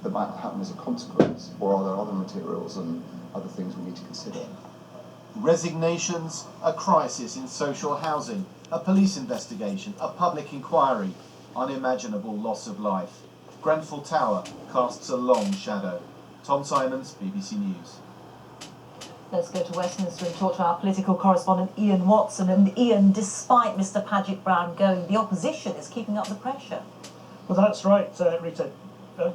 that might happen as a consequence, or are there other materials and other things we need to consider? Resignations, a crisis in social housing, a police investigation, a public inquiry, unimaginable loss of life. Grenfell Tower casts a long shadow. Tom Simons, BBC News. Let's go to Westminster and talk to our political correspondent Ian Watson. And Ian, despite Mr Paget Brown going, the opposition is keeping up the pressure. Well, that's right, Rita.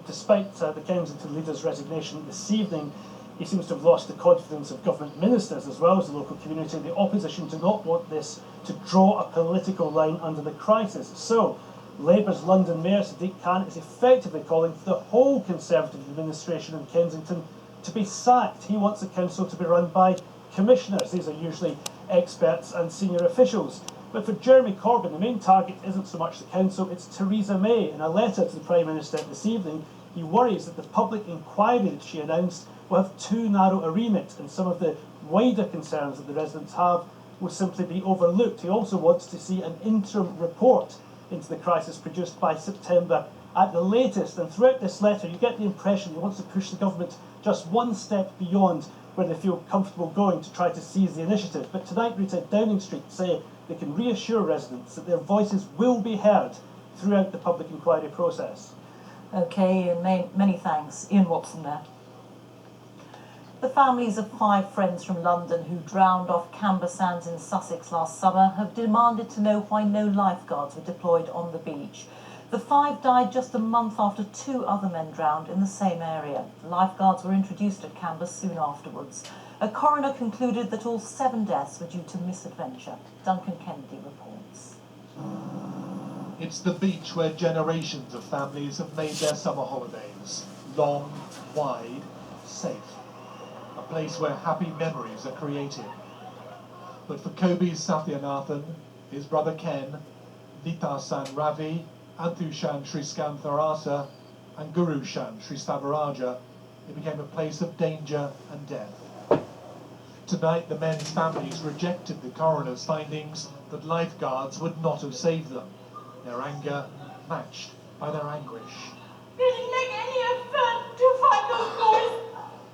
Despite the Kensington leader's resignation this evening, he seems to have lost the confidence of government ministers as well as the local community. The opposition do not want this to draw a political line under the crisis. So, Labour's London Mayor Sadiq Khan is effectively calling for the whole Conservative administration in Kensington to be sacked. He wants the council to be run by commissioners. These are usually experts and senior officials. But for Jeremy Corbyn, the main target isn't so much the council, it's Theresa May. In a letter to the Prime Minister this evening, he worries that the public inquiry that she announced will have too narrow a remit, and some of the wider concerns that the residents have will simply be overlooked. He also wants to see an interim report into the crisis produced by September at the latest. And throughout this letter, you get the impression he wants to push the government just one step beyond where they feel comfortable going to try to seize the initiative. But tonight, Rita, Downing Street say they can reassure residents that their voices will be heard throughout the public inquiry process. OK, and many thanks. Ian Watson there. The families of 5 friends from London who drowned off Camber Sands in Sussex last summer have demanded to know why no lifeguards were deployed on the beach. The 5 died just a month after 2 other men drowned in the same area. Lifeguards were introduced at Camber soon afterwards. A coroner concluded that all 7 deaths were due to misadventure. Duncan Kennedy reports. It's the beach where generations of families have made their summer holidays. Long, wide, safe. A place where happy memories are created. But for Kobe's Sathyanathan, his brother Ken, Nitasan Ravi, Anthushan Sriskantharasa and Gurushan Sristavaraja, it became a place of danger and death. Tonight, the men's families rejected the coroner's findings that lifeguards would not have saved them, their anger matched by their anguish. They didn't make any effort to find those boys.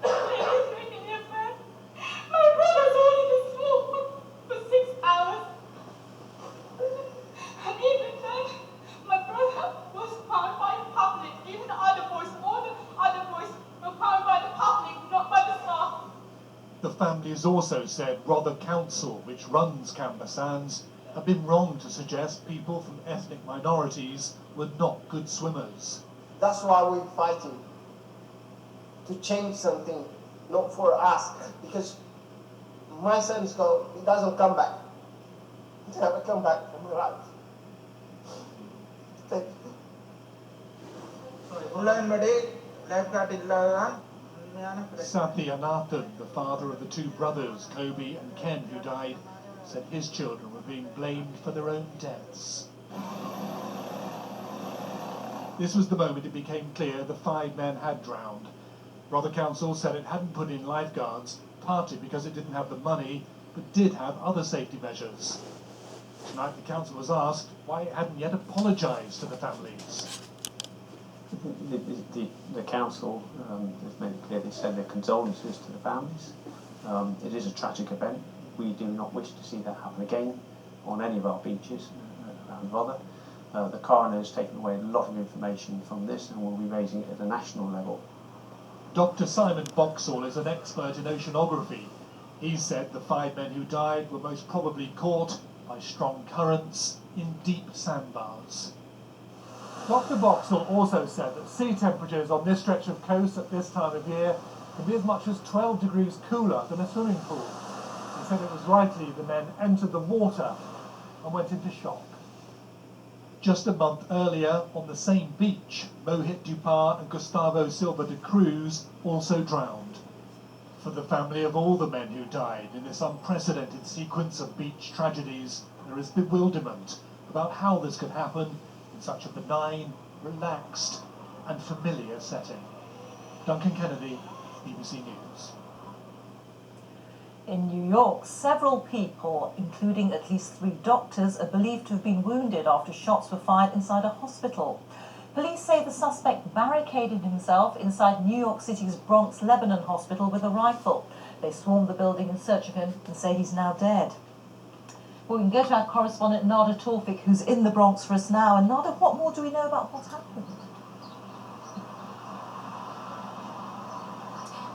They didn't make any effort. My brother's only in the pool for 6 hours. And even then, my brother was found by the public. Even the other boys, all the other boys were found by the public, not by the staff. The families also said Rother Council, which runs Camber Sands, had been wrong to suggest people from ethnic minorities were not good swimmers. That's why we're fighting, to change something, not for us, because my son's go, he doesn't come back. He never come back from my life. Thank you. Sathyanathan, the father of the 2 brothers, Kobe and Ken, who died, said his children were being blamed for their own deaths. This was the moment it became clear the 5 men had drowned. Rother Council said it hadn't put in lifeguards, partly because it didn't have the money, but did have other safety measures. Tonight the council was asked why it hadn't yet apologised to the families. The council has made it clear they send their condolences to the families. It is a tragic event. We do not wish to see that happen again on any of our beaches around Rother. The coroner has taken away a lot of information from this and will be raising it at a national level. Dr. Simon Boxall is an expert in oceanography. He said the 5 men who died were most probably caught by strong currents in deep sandbars. Dr. Boxall also said that sea temperatures on this stretch of coast at this time of year can be as much as 12 degrees cooler than a swimming pool. He said it was likely the men entered the water and went into shock. Just a month earlier, on the same beach, Mohit Dupar and Gustavo Silva de Cruz also drowned. For the family of all the men who died in this unprecedented sequence of beach tragedies, there is bewilderment about how this could happen in such a benign, relaxed and familiar setting. Duncan Kennedy, BBC News. In New York, several people, including at least 3 doctors, are believed to have been wounded after shots were fired inside a hospital. Police say the suspect barricaded himself inside New York City's Bronx Lebanon hospital with a rifle. They swarmed the building in search of him and say he's now dead. Well, we can go to our correspondent Nada Tawfik, who's in the Bronx for us now. And Nada, what more do we know about what happened?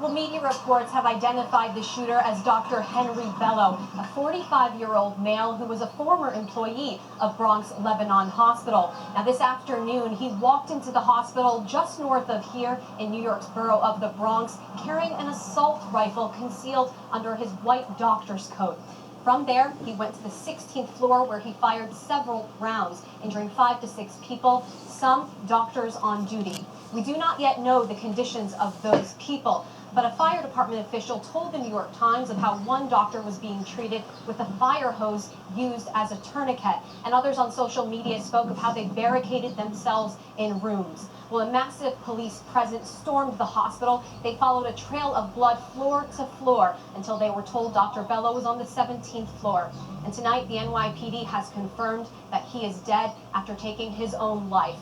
Well, media reports have identified the shooter as Dr. Henry Bello, a 45-year-old male who was a former employee of Bronx Lebanon Hospital. Now, this afternoon, he walked into the hospital just north of here in New York's borough of the Bronx, carrying an assault rifle concealed under his white doctor's coat. From there, he went to the 16th floor where he fired several rounds, injuring 5 to 6 people, some doctors on duty. We do not yet know the conditions of those people, but a fire department official told the New York Times of how one doctor was being treated with a fire hose used as a tourniquet, and others on social media spoke of how they barricaded themselves in rooms. Well, a massive police presence stormed the hospital. They followed a trail of blood floor to floor until they were told Dr. Bello was on the 17th floor. And tonight, the NYPD has confirmed that he is dead after taking his own life.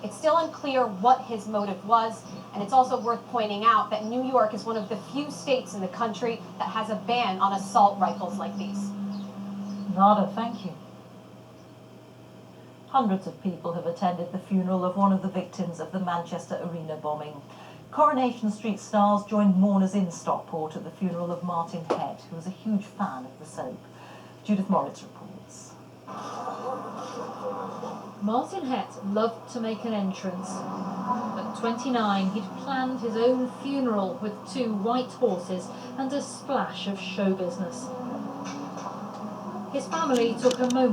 It's still unclear what his motive was, and it's also worth pointing out that New York is one of the few states in the country that has a ban on assault rifles like these. Nada, thank you. Hundreds of people have attended the funeral of one of the victims of the Manchester Arena bombing. Coronation Street stars joined mourners in Stockport at the funeral of Martin Head, who was a huge fan of the soap. Judith Moritz reports. Martin Hett loved to make an entrance. At 29, he'd planned his own funeral with 2 white horses and a splash of show business. His family took a moment